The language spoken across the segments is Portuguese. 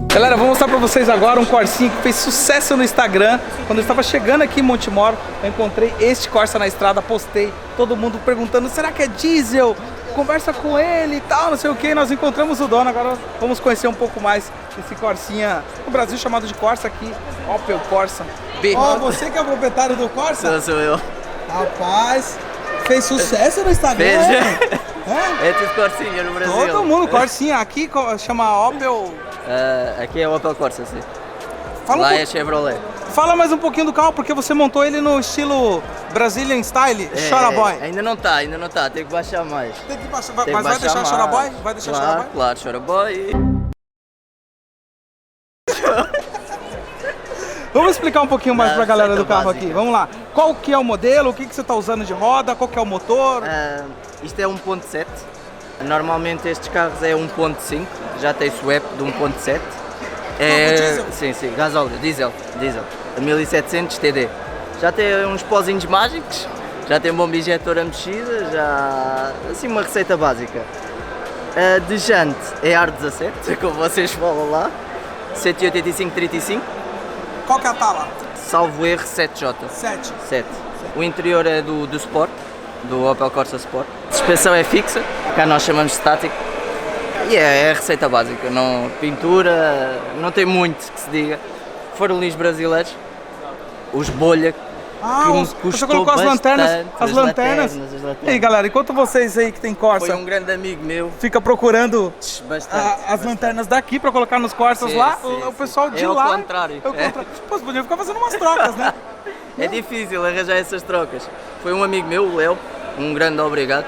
Galera, vou mostrar pra vocês agora um Corsinha que fez sucesso no Instagram. Quando eu estava chegando aqui em Montemor, eu encontrei este Corsa na estrada, postei, todo mundo perguntando, será que é diesel? Conversa com ele e tal, não sei o que. Nós encontramos o dono, agora vamos conhecer um pouco mais esse Corsinha no Brasil chamado de Corsa aqui, Opel Corsa B. Ó, você que é o proprietário do Corsa? Sou eu. Rapaz, fez sucesso no Instagram. É tudo Corsinha no Brasil. Todo mundo Corsinha. Aqui chama Opel. Aqui é o Opel Corsa, sim. Lá é Chevrolet. Fala mais um pouquinho do carro, porque você montou ele no estilo Brazilian Style, Chora Boy. Ainda não tá, tem que baixar mais. Tem que baixar, mas vai deixar Chora Boy? Vai deixar Chora Boy? Claro, Chora Boy. Vamos explicar um pouquinho mais pra galera do carro aqui, vamos lá. Qual que é o modelo, o que você tá usando de roda, qual que é o motor? Isto é 1.7, normalmente estes carros é 1.5, já tem swap de 1.7. Diesel? Sim, gasóleo, diesel, 1700 TD. Já tem uns pozinhos mágicos, já tem bomba injetora mexida, já assim uma receita básica. De jante é ar 17, como vocês falam lá, 185/35. Qual que é a tala? Salvo erro 7J. 7. O interior é do Sport, do Opel Corsa Sport. A suspensão é fixa, cá nós chamamos de estático. E é a receita básica, não, pintura, não tem muito que se diga. Farolinhos brasileiros, os bolha, que você colocou as lanternas, as lanternas. E aí galera, enquanto vocês aí que tem Corsa, foi um grande amigo meu, fica procurando as lanternas daqui para colocar nos Corsas lá, o pessoal de lá. É o contrário. Pô, você podia ficar fazendo umas trocas, né? É difícil arranjar essas trocas. Foi um amigo meu, o Léo, um grande obrigado.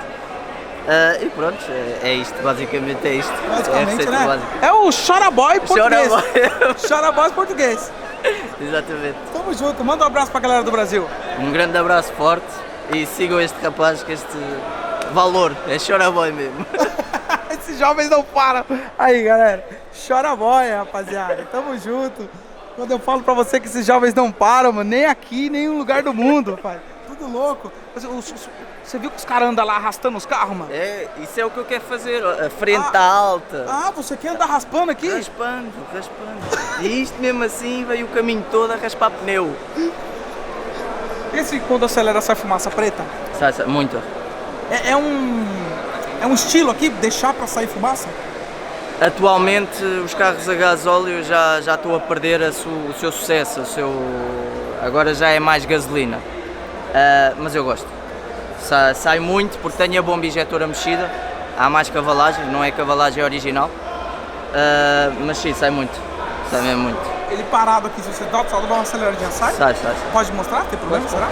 E pronto, é isto, basicamente é isto. Basicamente, é né? básica. É o Chora Boy português. Chora Boy português. Exatamente. Tamo junto, manda um abraço pra galera do Brasil. Um grande abraço forte e sigam este rapaz que este valor é Chora Boy mesmo. Esses jovens não param. Aí galera, Chora Boy, rapaziada, tamo junto. Quando eu falo pra você que esses jovens não param, mano, nem aqui, nem em lugar do mundo, rapaz. Tudo louco. Você viu que os caras andam lá arrastando os carros, mano? Isso é o que eu quero fazer, a frente tá alta. Você quer andar raspando aqui? Raspando. E isto mesmo assim veio o caminho todo a raspar pneu. Esse quando acelera sai fumaça preta? Sai, muito. É um estilo aqui, deixar pra sair fumaça? Atualmente os carros a gasóleo já estão a perder o seu sucesso, agora já é mais gasolina. Mas eu gosto. Sai muito porque tenho a bomba injetora mexida, há mais cavalagem, não é cavalagem original, mas sim, sai muito, sai mesmo muito. Ele parado aqui, se você dá uma aceleradinha, sai? Sai. Pode mostrar? Tem problema, será?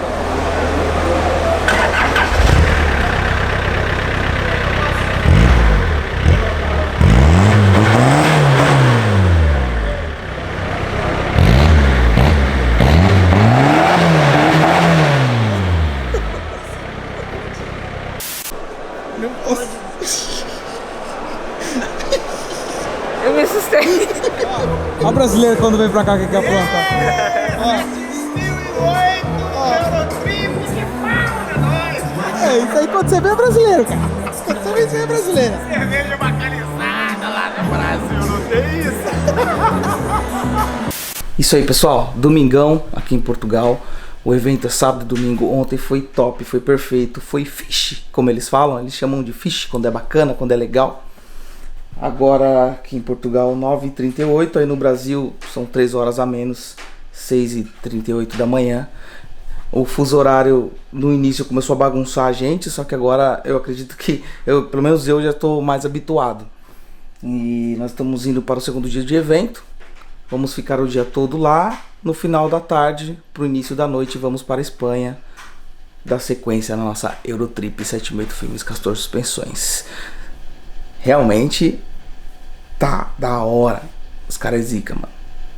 Eu me assustei. Olha o brasileiro quando vem pra cá que apronta. É isso aí quando você vê é brasileiro, cara. Quando você vê, você é brasileiro. Cerveja bacanizada lá no Brasil, não tem isso? Isso aí, pessoal. Domingão aqui em Portugal. O evento é sábado e domingo. Ontem foi top, foi perfeito. Foi fish, como eles falam. Eles chamam de fish quando é bacana, quando é legal. Agora aqui em Portugal 9h38. Aí no Brasil são 3 horas a menos, 6h38 da manhã. O fuso horário no início começou a bagunçar a gente. Só que agora eu acredito que pelo menos eu já estou mais habituado. E nós estamos indo para o segundo dia de evento. Vamos ficar o dia todo lá. No final da tarde, pro início da noite, vamos para a Espanha, dar sequência na nossa Eurotrip 78 Filmes Castor Suspensões. Realmente tá da hora. Os caras zica, mano.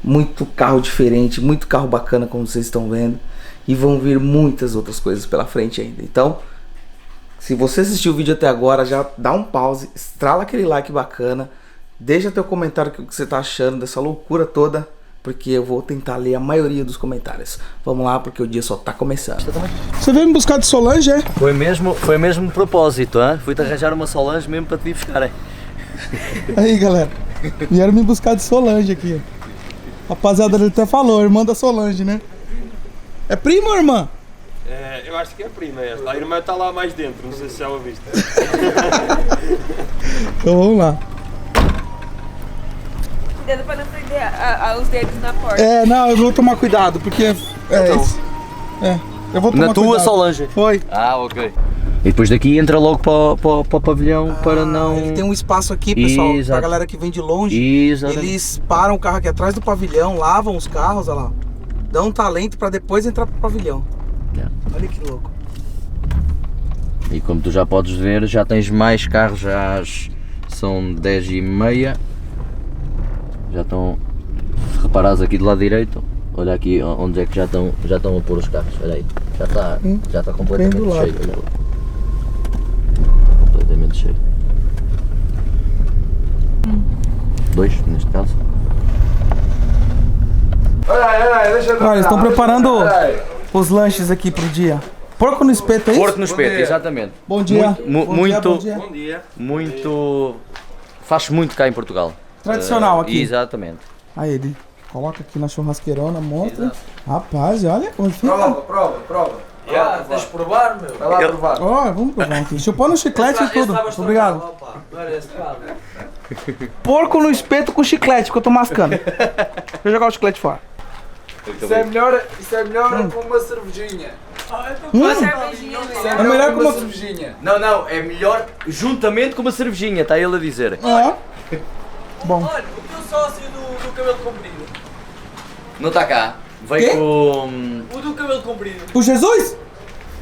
Muito carro diferente, muito carro bacana, como vocês estão vendo. E vão vir muitas outras coisas pela frente ainda. Então, se você assistiu o vídeo até agora, já dá um pause, estrala aquele like bacana. Deixa teu comentário o que você tá achando dessa loucura toda, porque eu vou tentar ler a maioria dos comentários. Vamos lá, porque o dia só tá começando. Você veio me buscar de Solange, é? Foi mesmo de propósito, hein? Fui-te arranjar uma Solange mesmo para te vir buscar, hein? Aí, galera. Vieram me buscar de Solange aqui. Rapaziada, ele até falou, irmã da Solange, né? É prima ou irmã? É, eu acho que é prima esta. A irmã está lá mais dentro, não sei se ela viste. Então vamos lá. Cuidado pra não prender os dedos na porta. É, não, eu vou tomar cuidado, porque... eu vou tomar Na tua, cuidado. Solange? Foi. Ah, ok. E depois daqui entra logo para o pavilhão para não... Ele tem um espaço aqui, pessoal, Exato. pra galera que vem de longe. Exatamente. Eles param o carro aqui atrás do pavilhão, lavam os carros, olha lá. Dão um talento pra depois entrar pro pavilhão. Yeah. Olha que louco. E como tu já podes ver, já tens mais carros, já são 10h30. Já estão, se reparares aqui do lado direito, olha aqui onde é que já estão a pôr os carros, olha aí, já está completamente bem do lado. cheio, olha lá. Completamente cheio. Dois, neste caso. Olha, eles estão preparando os lanches aqui pro dia. Porco no espeto, é isso? Porco no espeto, exatamente. Bom dia. Muito, Bom dia. muito, faz muito cá em Portugal. Tradicional aqui. Exatamente. Aí ele coloca aqui na churrasqueirona, mostra. Rapaz, olha como fica. Prova. Deixa eu provar, meu. Vai lá provar. Ó, vamos provar aqui. Chupando chiclete e tudo. Obrigado. Porco no espeto com chiclete que eu tô mascando. Deixa eu jogar o chiclete fora. Isso é melhor com uma cervejinha. Uma cervejinha, É melhor que uma cervejinha. Não, é melhor juntamente com uma cervejinha, está ele a dizer. Ó. Bom. Olha, o teu sócio do cabelo comprido. Não está cá. Veio Quê? com... O do cabelo comprido. O Jesus?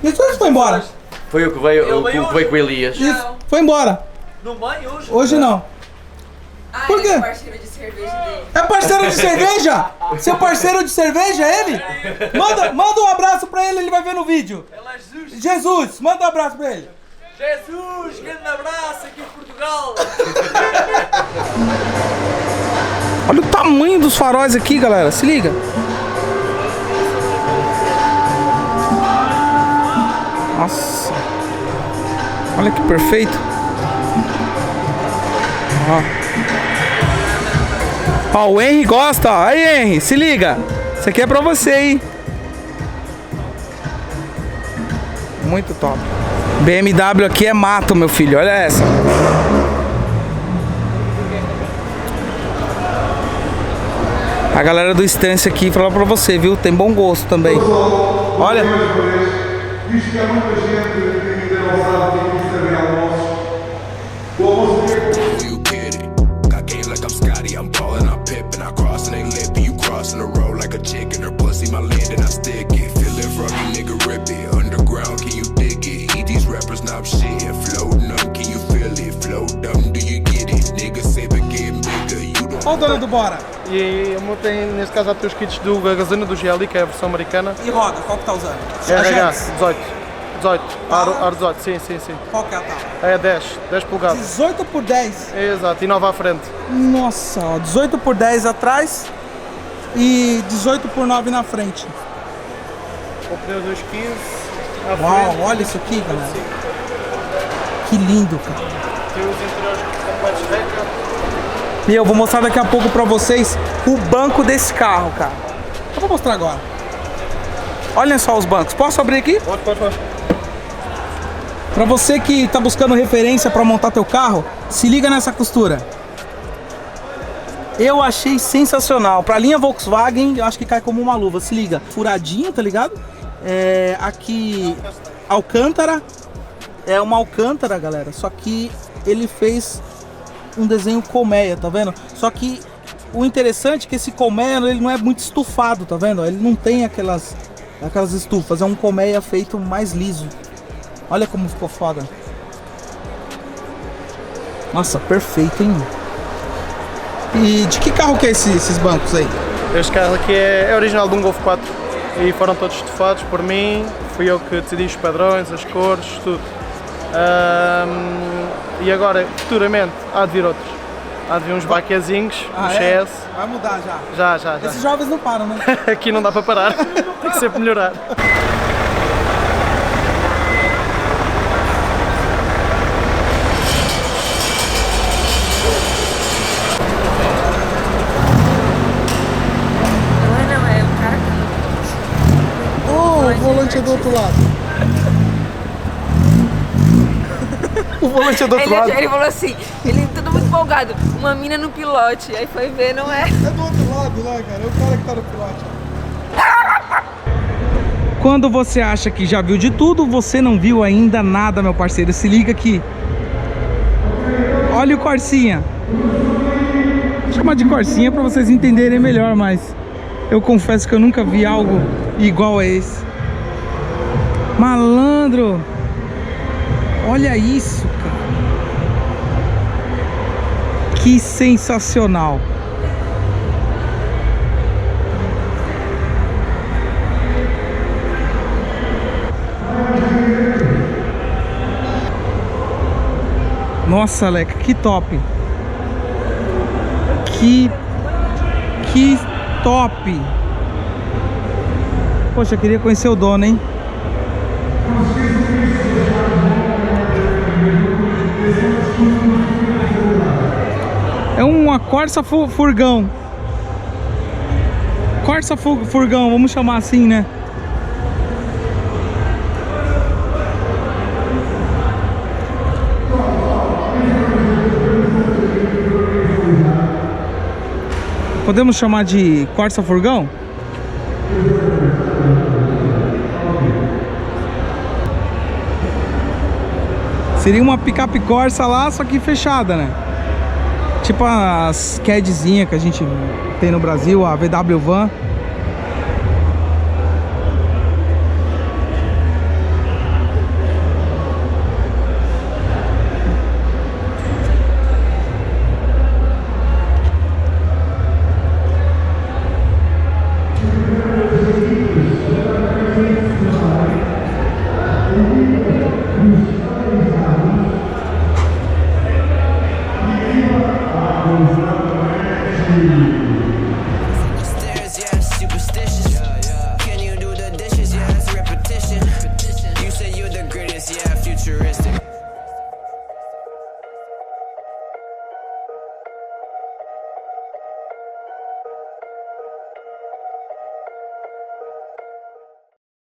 Jesus foi embora. Foi o que veio, veio o que veio com o Elias. Isso, foi embora. Não vai hoje? Hoje não. Por quê? Ele é parceiro de cerveja dele. É parceiro de cerveja? Seu parceiro de cerveja, é ele? Manda um abraço pra ele vai ver no vídeo. Ela é Jesus. Jesus, manda um abraço pra ele. Jesus, grande abraço aqui em Portugal. Olha o tamanho dos faróis aqui, galera. Se liga. Nossa. Olha que perfeito. Ó, o Henry gosta, ó. Aí, Henry, se liga. Isso aqui é pra você, hein? Muito top. BMW aqui é mato, meu filho. Olha essa. A galera do Stance aqui fala pra você, viu? Tem bom gosto também. Olha. Diz que há muita gente que ainda não sabe que isso é almoço. O almoço You get it. Got game like I'm Scotty. I'm ballin', I'm pippin', I cross and they lip. You crossing the road like a chicken. Her pussy, my land, and I stick it. Feel it from you, nigga, rip it. Underground, can you dig it? Eat these rappers, not shit. Floating up, can you feel it? Float down, do you get it? Nigga, say but getting bigger. You don't. Olha o dono do Bora. E tem, neste caso, há teus kits do gasolina do GLI, que é a versão americana. E roda, qual que tá usando? RH, Ajax. 18, aro 18, sim. Qual que é a tal? É 10 polegadas. 18 por 10. Exato, e 9 à frente. Nossa, ó, 18 por 10 atrás e 18 por 9 na frente. O pneu 215 à Uau, frente. olha isso aqui, galera. Que lindo, cara. Tem os interiores completos Reca. E eu vou mostrar daqui a pouco pra vocês o banco desse carro, cara. Eu vou mostrar agora. Olhem só os bancos. Posso abrir aqui? Pode. Pra você que tá buscando referência pra montar teu carro, se liga nessa costura. Eu achei sensacional. Pra linha Volkswagen, eu acho que cai como uma luva. Se liga. Furadinho, tá ligado? Aqui, Alcântara. É uma Alcântara, galera. Só que ele fez um desenho colmeia, tá vendo? Só que o interessante é que esse colmeia, ele não é muito estufado, tá vendo? Ele não tem aquelas estufas. É um colmeia feito mais liso. Olha como ficou foda. Nossa, perfeito, hein? E de que carro que é esses bancos aí? Este carro aqui é original de um Golf 4 e foram todos estufados por mim. Fui eu que decidi os padrões, as cores, tudo. E agora, futuramente, há de vir outros. Há de vir uns baquezinhos, uns CS. Vai mudar já. Já. Esses jovens não param, né? Aqui não dá para parar, tem que sempre melhorar. do outro lado. O volante é do outro lado. Ele falou assim, ele todo muito empolgado, uma mina no pilote, aí foi ver, não é? É do outro lado lá, cara, é o cara que tá no pilote. Quando você acha que já viu de tudo, você não viu ainda nada, meu parceiro. Se liga aqui. Olha o Corsinha. Vou chamar de Corsinha para vocês entenderem melhor, mas eu confesso que eu nunca vi algo igual a esse. Malandro. Olha isso, cara. Que sensacional. Nossa, Leca, que top. Que top. Poxa, eu queria conhecer o dono, hein? É uma Corsa furgão. Corsa furgão, vamos chamar assim, né? Podemos chamar de Corsa furgão? Seria uma picape Corsa lá, só que fechada, né? Tipo as Cadzinha que a gente tem no Brasil, a VW Van.